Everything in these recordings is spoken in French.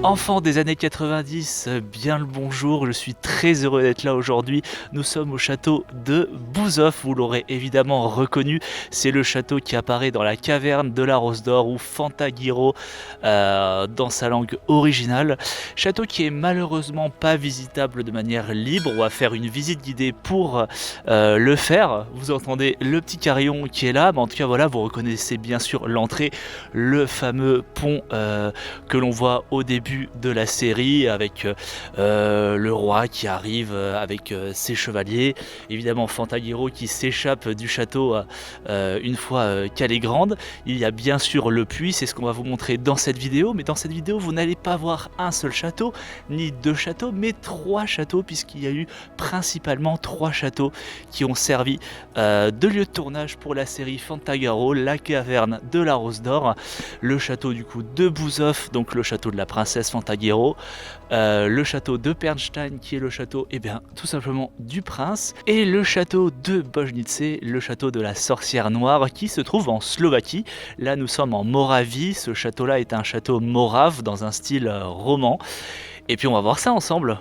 Enfant des années 90, bien le bonjour, je suis très heureux d'être là aujourd'hui. Nous sommes au château de Bouzoff, vous l'aurez évidemment reconnu, c'est le château qui apparaît dans la caverne de la Rose d'Or ou Fantagiro dans sa langue originale. Château qui est malheureusement pas visitable de manière libre, on va faire une visite guidée pour le faire. Vous entendez le petit carillon qui est là, mais en tout cas voilà, vous reconnaissez bien sûr l'entrée, le fameux pont que l'on voit au début de la série avec le roi qui arrive avec ses chevaliers, évidemment Fantagiro qui s'échappe du château une fois qu'elle est grande. Il y a bien sûr le puits, c'est ce qu'on va vous montrer dans cette vidéo, mais dans cette vidéo vous n'allez pas voir un seul château ni deux châteaux, mais trois châteaux, puisqu'il y a eu principalement trois châteaux qui ont servi de lieu de tournage pour la série Fantagiro, la caverne de la Rose d'Or, le château du coup de Bouzoff, donc le château de la princesse Fantagiro, le château de Pernstein qui est le château tout simplement du prince, et le château de Bojnice, le château de la sorcière noire qui se trouve en Slovaquie. Là nous sommes en Moravie, ce château là est un château morave dans un style roman, et puis on va voir ça ensemble.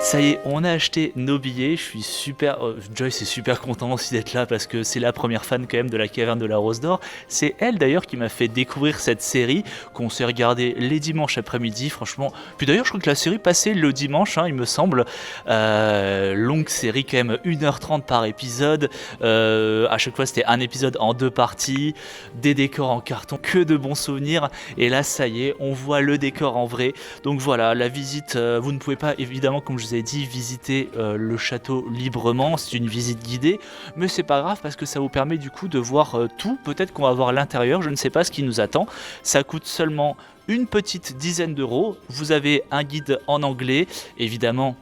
Ça y est, on a acheté nos billets, je suis super... Joyce est super content aussi d'être là parce que c'est la première fan quand même de la caverne de la Rose d'Or. C'est elle d'ailleurs qui m'a fait découvrir cette série qu'on s'est regardé les dimanches après-midi, franchement. Puis d'ailleurs je crois que la série passait le dimanche, il me semble. Longue série quand même, 1h30 par épisode. À chaque fois c'était un épisode en deux parties, des décors en carton, que de bons souvenirs. Et là ça y est, on voit le décor en vrai. Donc voilà, la visite, vous ne pouvez pas évidemment, comme je vous ai dit, visiter le château librement, c'est une visite guidée, mais c'est pas grave parce que ça vous permet du coup de voir tout. Peut-être qu'on va voir l'intérieur, je ne sais pas ce qui nous attend. Ça coûte seulement une petite dizaine d'euros. Vous avez un guide en anglais, évidemment.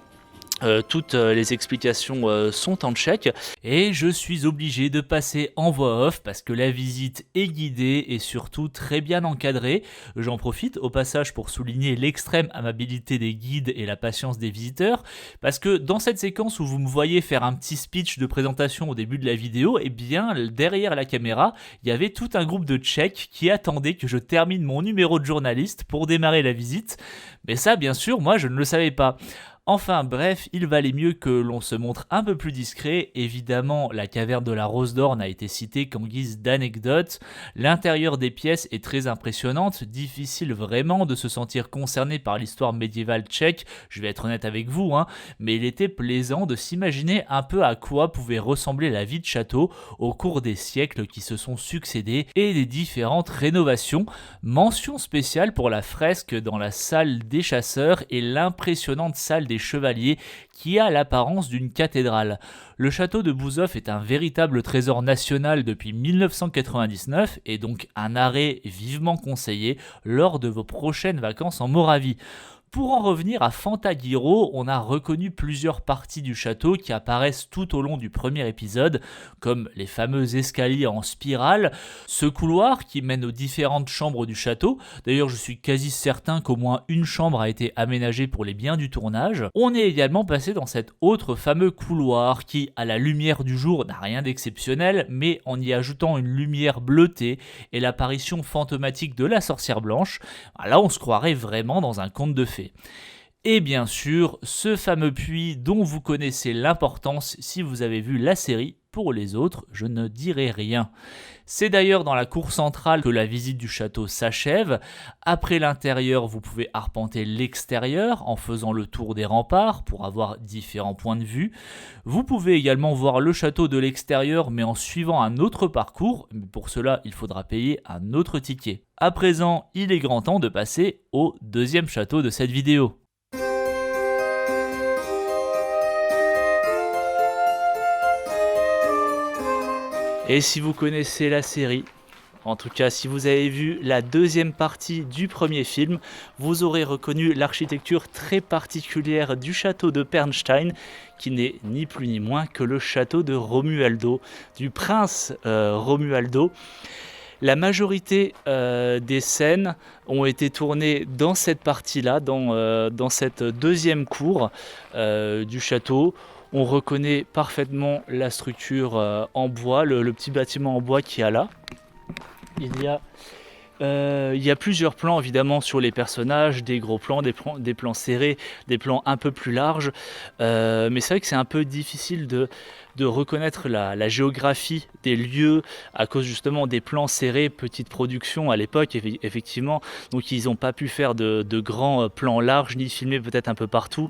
Toutes les explications sont en tchèque, et je suis obligé de passer en voix off parce que la visite est guidée et surtout très bien encadrée. J'en profite au passage pour souligner l'extrême amabilité des guides et la patience des visiteurs, parce que dans cette séquence où vous me voyez faire un petit speech de présentation au début de la vidéo, et bien derrière la caméra il y avait tout un groupe de Tchèques qui attendaient que je termine mon numéro de journaliste pour démarrer la visite, mais ça bien sûr moi je ne le savais pas. Enfin bref, il valait mieux que l'on se montre un peu plus discret. Évidemment, la caverne de la Rose d'Or n'a été citée qu'en guise d'anecdote. L'intérieur des pièces est très impressionnante, difficile vraiment de se sentir concerné par l'histoire médiévale tchèque, je vais être honnête avec vous, mais il était plaisant de s'imaginer un peu à quoi pouvait ressembler la vie de château au cours des siècles qui se sont succédés et des différentes rénovations. Mention spéciale pour la fresque dans la salle des chasseurs et l'impressionnante salle des chevaliers qui a l'apparence d'une cathédrale. Le château de Bouzoff est un véritable trésor national depuis 1999 et donc un arrêt vivement conseillé lors de vos prochaines vacances en Moravie. Pour en revenir à Fantagiro, on a reconnu plusieurs parties du château qui apparaissent tout au long du premier épisode, comme les fameux escaliers en spirale, ce couloir qui mène aux différentes chambres du château. D'ailleurs, je suis quasi certain qu'au moins une chambre a été aménagée pour les biens du tournage. On est également passé dans cet autre fameux couloir qui, à la lumière du jour, n'a rien d'exceptionnel, mais en y ajoutant une lumière bleutée et l'apparition fantomatique de la sorcière blanche, là on se croirait vraiment dans un conte de fées. Et bien sûr, ce fameux puits dont vous connaissez l'importance si vous avez vu la série. Pour les autres, je ne dirai rien. C'est d'ailleurs dans la cour centrale que la visite du château s'achève. Après l'intérieur, vous pouvez arpenter l'extérieur en faisant le tour des remparts pour avoir différents points de vue. Vous pouvez également voir le château de l'extérieur mais en suivant un autre parcours. Pour cela, il faudra payer un autre ticket. À présent, il est grand temps de passer au deuxième château de cette vidéo. Et si vous connaissez la série, en tout cas si vous avez vu la deuxième partie du premier film, vous aurez reconnu l'architecture très particulière du château de Pernstein, qui n'est ni plus ni moins que le château de Romualdo, du prince Romualdo. La majorité des scènes ont été tournées dans cette partie-là, dans cette deuxième cour du château. On reconnaît parfaitement la structure en bois, le petit bâtiment en bois qu'il y a là. Il y a plusieurs plans évidemment sur les personnages, des gros plans, des plans serrés, des plans un peu plus larges, mais c'est vrai que c'est un peu difficile de reconnaître la géographie des lieux à cause justement des plans serrés, petite production à l'époque effectivement, donc ils n'ont pas pu faire de grands plans larges ni filmer peut-être un peu partout,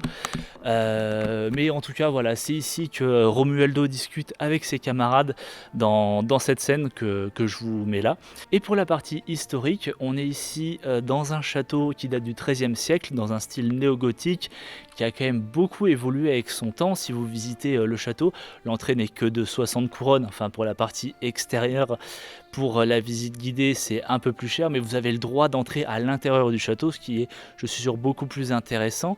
mais en tout cas voilà, c'est ici que Romualdo discute avec ses camarades dans cette scène que je vous mets là. Et pour la partie historique, on est ici dans un château qui date du XIIIe siècle, dans un style néo-gothique qui a quand même beaucoup évolué avec son temps. Si vous visitez le château, l'entrée n'est que de 60 couronnes, enfin pour la partie extérieure. Pour la visite guidée, c'est un peu plus cher, mais vous avez le droit d'entrer à l'intérieur du château, ce qui est, je suis sûr, beaucoup plus intéressant.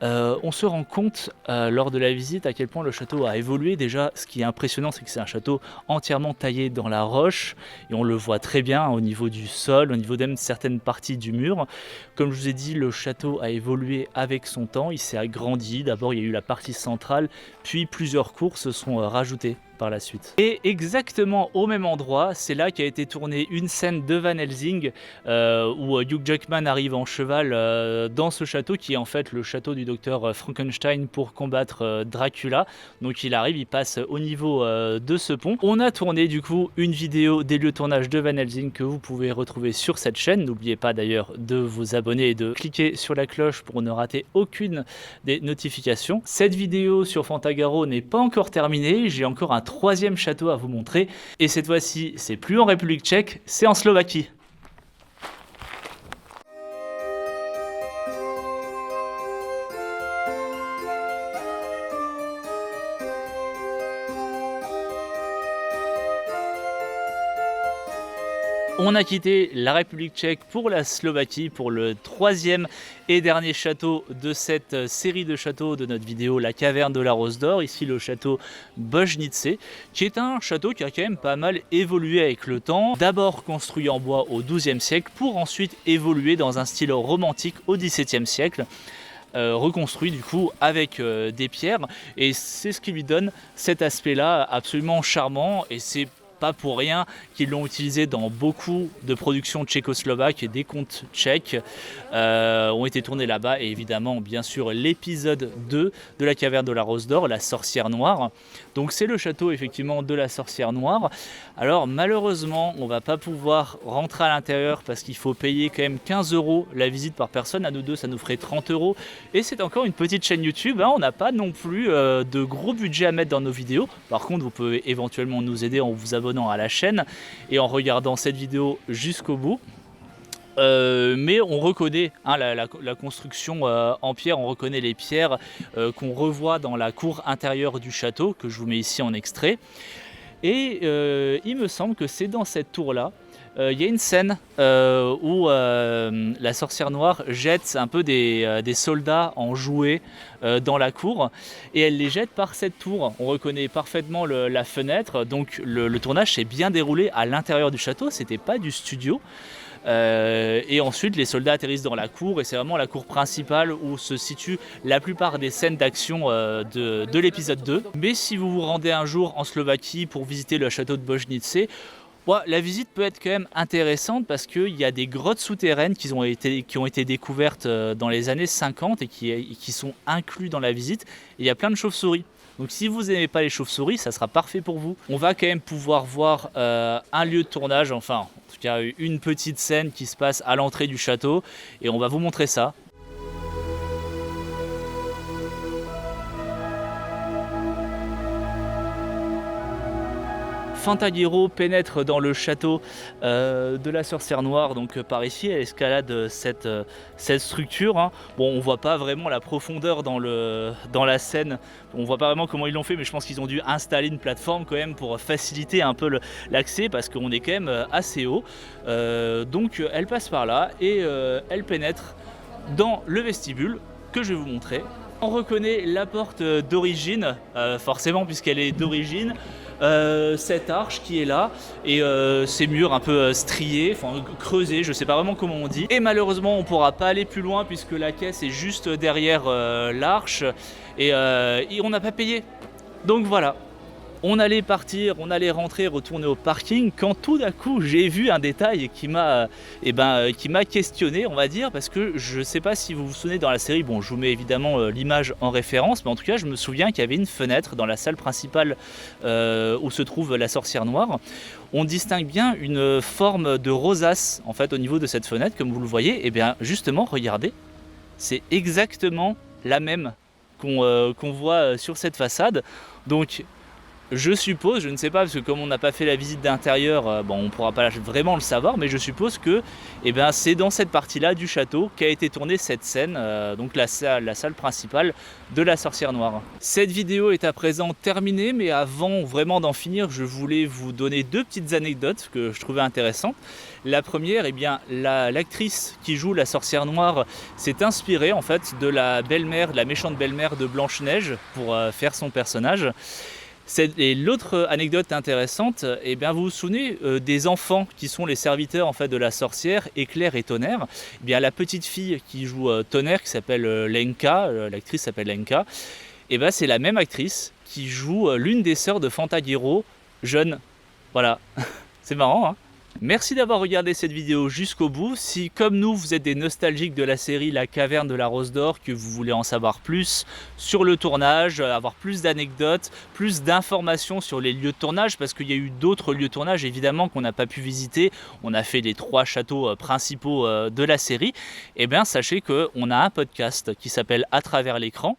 On se rend compte lors de la visite à quel point le château a évolué. Déjà, ce qui est impressionnant, c'est que c'est un château entièrement taillé dans la roche, et on le voit très bien au niveau du sol, au niveau même de certaines parties du mur. Comme je vous ai dit, le château a évolué avec son temps, il s'est agrandi. D'abord, il y a eu la partie centrale, puis plusieurs cours se sont rajoutées par la suite. Et exactement au même endroit, c'est là qu'a été tournée une scène de Van Helsing où Hugh Jackman arrive en cheval dans ce château qui est en fait le château du docteur Frankenstein pour combattre Dracula. Donc il arrive, il passe au niveau de ce pont. On a tourné du coup une vidéo des lieux de tournage de Van Helsing que vous pouvez retrouver sur cette chaîne. N'oubliez pas d'ailleurs de vous abonner et de cliquer sur la cloche pour ne rater aucune des notifications. Cette vidéo sur Fantagaro n'est pas encore terminée, j'ai encore un troisième château à vous montrer, et cette fois-ci c'est plus en République tchèque, c'est en Slovaquie. On a quitté la République tchèque pour la Slovaquie pour le troisième et dernier château de cette série de châteaux de notre vidéo La Caverne de la Rose d'Or. Ici le château Bojnice, qui est un château qui a quand même pas mal évolué avec le temps. D'abord construit en bois au XIIe siècle pour ensuite évoluer dans un style romantique au XVIIe siècle. Reconstruit du coup avec des pierres, et c'est ce qui lui donne cet aspect là absolument charmant, et c'est pas pour rien qu'ils l'ont utilisé dans beaucoup de productions tchécoslovaques, et des contes tchèques ont été tournés là-bas, et évidemment bien sûr l'épisode 2 de La Caverne de la Rose d'Or, la sorcière noire. Donc c'est le château effectivement de la sorcière noire. Alors malheureusement on va pas pouvoir rentrer à l'intérieur parce qu'il faut payer quand même 15 € la visite par personne. À nous deux ça nous ferait 30 €, et c'est encore une petite chaîne YouTube, hein. On n'a pas non plus de gros budget à mettre dans nos vidéos. Par contre vous pouvez éventuellement nous aider en vous abonnant à la chaîne et en regardant cette vidéo jusqu'au bout. Mais on reconnaît la construction en pierre, on reconnaît les pierres qu'on revoit dans la cour intérieure du château, que je vous mets ici en extrait. Et il me semble que c'est dans cette tour-là, il y a une scène où la sorcière noire jette un peu des soldats en jouets dans la cour, et elle les jette par cette tour. On reconnaît parfaitement la fenêtre, donc le tournage s'est bien déroulé à l'intérieur du château, c'était pas du studio. Et ensuite les soldats atterrissent dans la cour, et c'est vraiment la cour principale où se situent la plupart des scènes d'action de l'épisode 2. Mais si vous vous rendez un jour en Slovaquie pour visiter le château de Bojnice, la visite peut être quand même intéressante parce qu'il y a des grottes souterraines qui ont été découvertes dans les années 50 et qui sont inclus dans la visite. Et il y a plein de chauves-souris. Donc si vous n'aimez pas les chauves-souris, ça sera parfait pour vous. On va quand même pouvoir voir un lieu de tournage, enfin en tout cas une petite scène qui se passe à l'entrée du château, et on va vous montrer ça. Fantagiro pénètre dans le château de la sorcière noire, donc par ici elle escalade cette structure, hein. Bon, on voit pas vraiment la profondeur dans la scène, on voit pas vraiment comment ils l'ont fait, mais je pense qu'ils ont dû installer une plateforme quand même pour faciliter un peu l'accès, parce qu'on est quand même assez haut. Donc elle passe par là et elle pénètre dans le vestibule que je vais vous montrer. On reconnaît la porte d'origine, forcément puisqu'elle est d'origine. cette arche qui est là et ces murs un peu striés, enfin creusés, je sais pas vraiment comment on dit. Et malheureusement on pourra pas aller plus loin puisque la caisse est juste derrière l'arche et on n'a pas payé. Donc voilà. On allait partir, on allait rentrer, retourner au parking, quand tout d'un coup j'ai vu un détail qui m'a questionné, on va dire, parce que je sais pas si vous vous souvenez dans la série, bon je vous mets évidemment l'image en référence, mais en tout cas je me souviens qu'il y avait une fenêtre dans la salle principale où se trouve la sorcière noire. On distingue bien une forme de rosace en fait au niveau de cette fenêtre, comme vous le voyez, et bien justement regardez, c'est exactement la même qu'on voit sur cette façade. Donc je suppose, je ne sais pas, parce que comme on n'a pas fait la visite d'intérieur, bon, on ne pourra pas vraiment le savoir, mais je suppose que c'est dans cette partie-là du château qu'a été tournée cette scène, donc la salle principale de la sorcière noire. Cette vidéo est à présent terminée, mais avant vraiment d'en finir, je voulais vous donner 2 petites anecdotes que je trouvais intéressantes. La première, l'actrice qui joue la sorcière noire s'est inspirée en fait de la belle-mère, de la méchante belle-mère de Blanche-Neige pour faire son personnage. Et l'autre anecdote intéressante, vous vous souvenez des enfants qui sont les serviteurs en fait de la sorcière, Éclair et Tonnerre. La petite fille qui joue Tonnerre, qui s'appelle Lenka, l'actrice s'appelle Lenka, c'est la même actrice qui joue l'une des sœurs de Fantagiro, jeune. Voilà, c'est marrant, hein. Merci d'avoir regardé cette vidéo jusqu'au bout. Si, comme nous, vous êtes des nostalgiques de la série La Caverne de la Rose d'Or, que vous voulez en savoir plus sur le tournage, avoir plus d'anecdotes, plus d'informations sur les lieux de tournage, parce qu'il y a eu d'autres lieux de tournage, évidemment, qu'on n'a pas pu visiter. On a fait les 3 châteaux principaux de la série. Sachez qu'on a un podcast qui s'appelle À travers l'écran,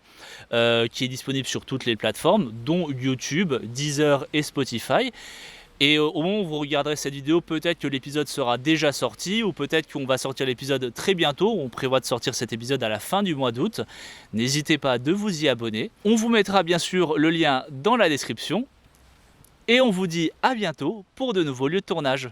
qui est disponible sur toutes les plateformes, dont YouTube, Deezer et Spotify. Et au moment où vous regarderez cette vidéo, peut-être que l'épisode sera déjà sorti, ou peut-être qu'on va sortir l'épisode très bientôt. On prévoit de sortir cet épisode à la fin du mois d'août. N'hésitez pas de vous y abonner. On vous mettra bien sûr le lien dans la description. Et on vous dit à bientôt pour de nouveaux lieux de tournage.